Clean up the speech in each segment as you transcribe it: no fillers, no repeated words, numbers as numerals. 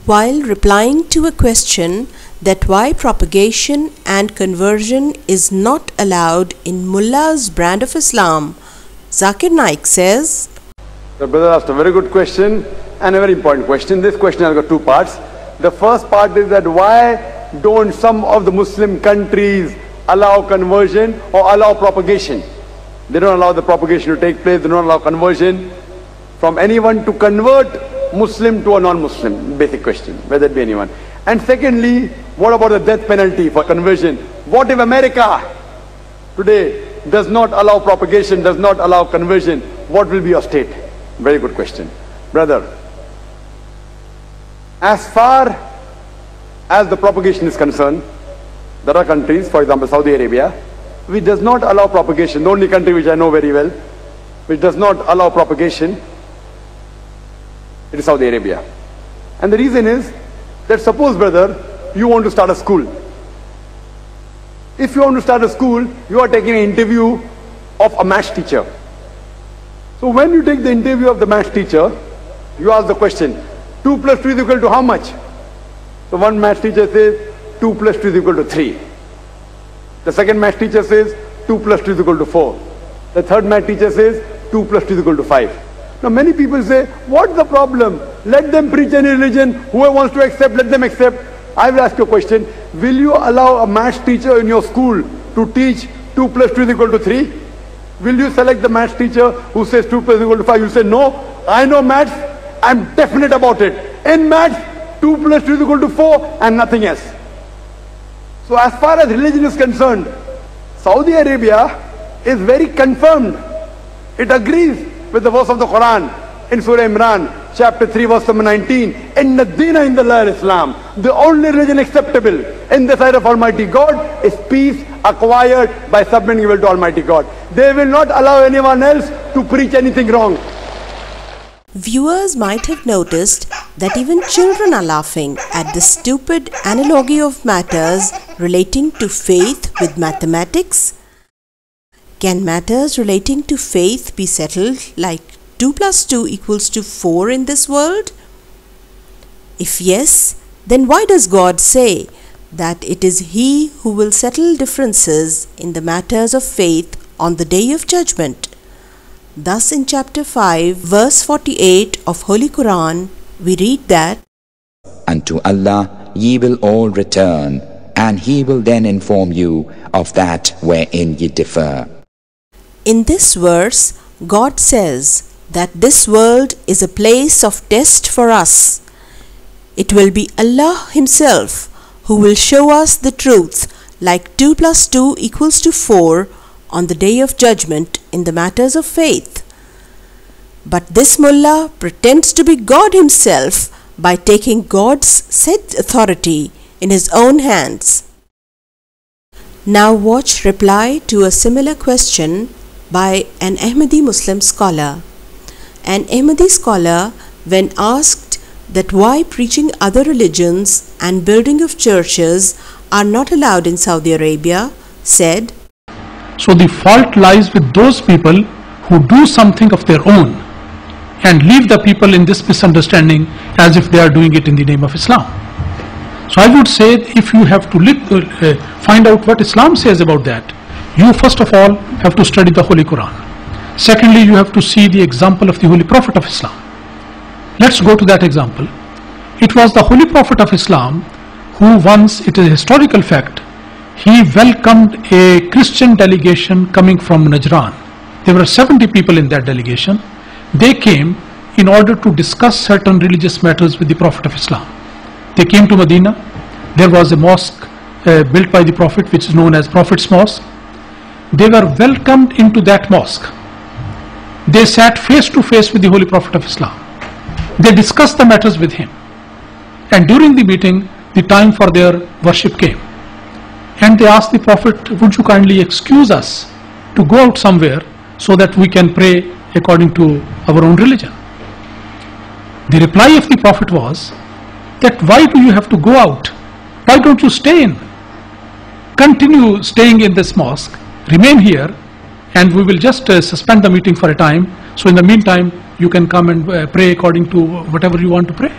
While replying to a question that why propagation and conversion is not allowed in Mullah's brand of Islam, Zakir Naik says, The brother asked a very good question and a very important question. This question has got two parts. The first part is that why don't some of the Muslim countries allow conversion or allow propagation? They don't allow the propagation to take place, they don't allow conversion from anyone to convert Muslim to a non-Muslim. Basic question, whether it be anyone. And secondly, what about the death penalty for conversion? What if America today does not allow propagation, does not allow conversion? What will be your state? Very good question. Brother, as far as the propagation is concerned, there are countries, for example Saudi Arabia, which does not allow propagation. The only country which I know very well, which does not allow propagation, it is Saudi Arabia. And the reason is that suppose, brother, you want to start a school. If you want to start a school, you are taking an interview of a maths teacher. So when you take the interview of the maths teacher, you ask the question, 2 plus 2 is equal to how much? So one maths teacher says 2 plus 2 is equal to 3. The second maths teacher says 2 plus 2 is equal to 4. The third maths teacher says 2 plus 2 is equal to 5. Now many people say, what's the problem? Let them preach any religion. Whoever wants to accept, let them accept. I will ask you a question. Will you allow a maths teacher in your school to teach 2 plus 2 is equal to 3? Will you select the maths teacher who says 2 plus 2 is equal to 5? You say, no, I know maths. I'm definite about it. In maths, 2 plus 2 is equal to 4 and nothing else. So as far as religion is concerned, Saudi Arabia is very confirmed. It agrees with the verse of the Quran in Surah Imran, chapter 3, verse number 19. Inna Deena Indallahi Islam. The only religion acceptable in the sight of Almighty God is peace acquired by submitting will to Almighty God. They will not allow anyone else to preach anything wrong. Viewers might have noticed that even children are laughing at the stupid analogy of matters relating to faith with mathematics. Can matters relating to faith be settled like 2 plus 2 equals to 4 in this world? If yes, then why does God say that it is He who will settle differences in the matters of faith on the Day of Judgment? Thus in chapter 5, verse 48 of Holy Quran, we read that, Unto Allah ye will all return, and He will then inform you of that wherein ye differ. In this verse, God says that this world is a place of test for us. It will be Allah Himself who will show us the truth like 2 plus 2 equals to 4 on the Day of Judgment in the matters of faith. But this Mullah pretends to be God himself by taking God's said authority in his own hands. Now watch reply to a similar question by an Ahmadi Muslim scholar. An Ahmadi scholar, when asked that why preaching other religions and building of churches are not allowed in Saudi Arabia, said, So the fault lies with those people who do something of their own and leave the people in this misunderstanding as if they are doing it in the name of Islam. So I would say, if you have to find out what Islam says about that, you first of all have to study the Holy Quran. Secondly, you have to see the example of the Holy Prophet of Islam. Let's go to that example. It was the Holy Prophet of Islam who once, it is a historical fact, he welcomed a Christian delegation coming from Najran. There were 70 people in that delegation. They came in order to discuss certain religious matters with the Prophet of Islam. They came to Medina. There was a mosque built by the Prophet, which is known as Prophet's Mosque. They were welcomed into that mosque. They sat face to face with the Holy Prophet of Islam. They discussed the matters with him. And during the meeting, the time for their worship came. And they asked the Prophet, would you kindly excuse us to go out somewhere so that we can pray according to our own religion? The reply of the Prophet was that, why do you have to go out? Why don't you stay in? Continue staying in this mosque, remain here, and we will just suspend the meeting for a time. So in the meantime, you can come and pray according to whatever you want to pray.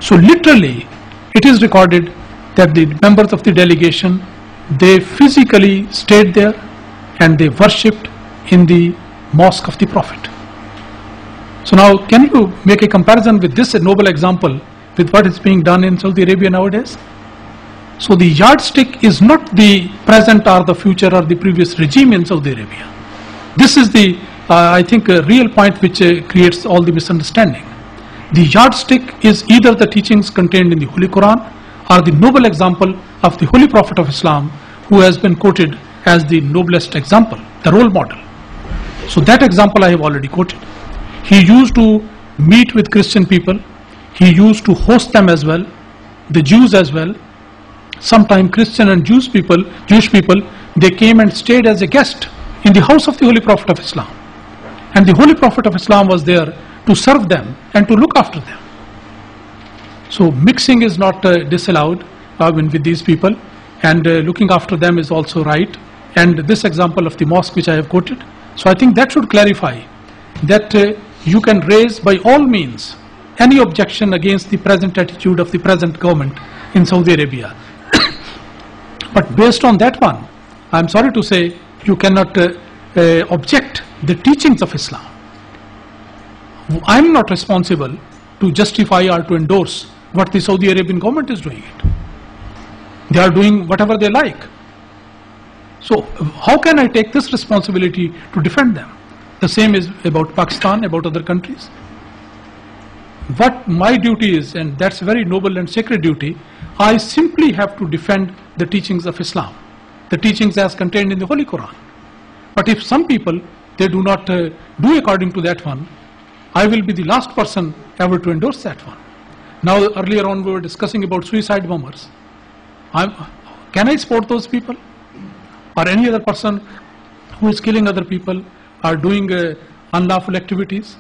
So literally, it is recorded that the members of the delegation, they physically stayed there and they worshipped in the mosque of the Prophet. So now, can you make a comparison with this noble example with what is being done in Saudi Arabia nowadays? So the yardstick is not the present or the future or the previous regime in Saudi Arabia. This is the, I think, a real point which creates all the misunderstanding. The yardstick is either the teachings contained in the Holy Quran or the noble example of the Holy Prophet of Islam, who has been quoted as the noblest example, the role model. So that example I have already quoted. He used to meet with Christian people. He used to host them as well, the Jews as well. Sometimes Christian and Jewish people, they came and stayed as a guest in the house of the Holy Prophet of Islam. And the Holy Prophet of Islam was there to serve them and to look after them. So mixing is not disallowed with these people, and looking after them is also right. And this example of the mosque which I have quoted, so I think that should clarify that you can raise by all means any objection against the present attitude of the present government in Saudi Arabia. But based on that one, I am sorry to say, you cannot object the teachings of Islam. I am not responsible to justify or to endorse what the Saudi Arabian government is doing it. They are doing whatever they like. So how can I take this responsibility to defend them? The same is about Pakistan, about other countries. What my duty is, and that's a very noble and sacred duty, I simply have to defend the teachings of Islam, the teachings as contained in the Holy Quran. But if some people, they do not do according to that one, I will be the last person ever to endorse that one. Now earlier on we were discussing about suicide bombers. Can I support those people? Or any other person who is killing other people or doing unlawful activities?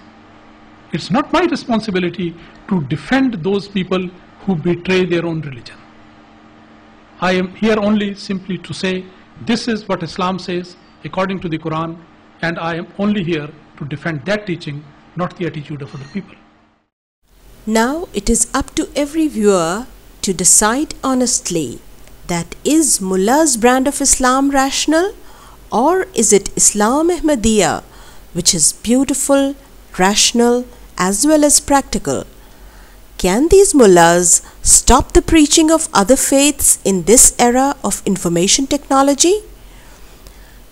It's not my responsibility to defend those people who betray their own religion. I am here only simply to say this is what Islam says according to the Quran, and I am only here to defend that teaching, not the attitude of other people. Now it is up to every viewer to decide honestly that is Mullah's brand of Islam rational, or is it Islam-Ahmadiyya, which is beautiful, rational as well as practical. Can these Mullahs stop the preaching of other faiths in this era of information technology?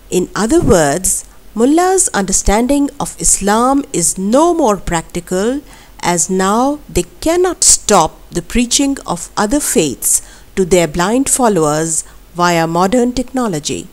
In other words, Mullah's understanding of Islam is no more practical, as now they cannot stop the preaching of other faiths to their blind followers via modern technology.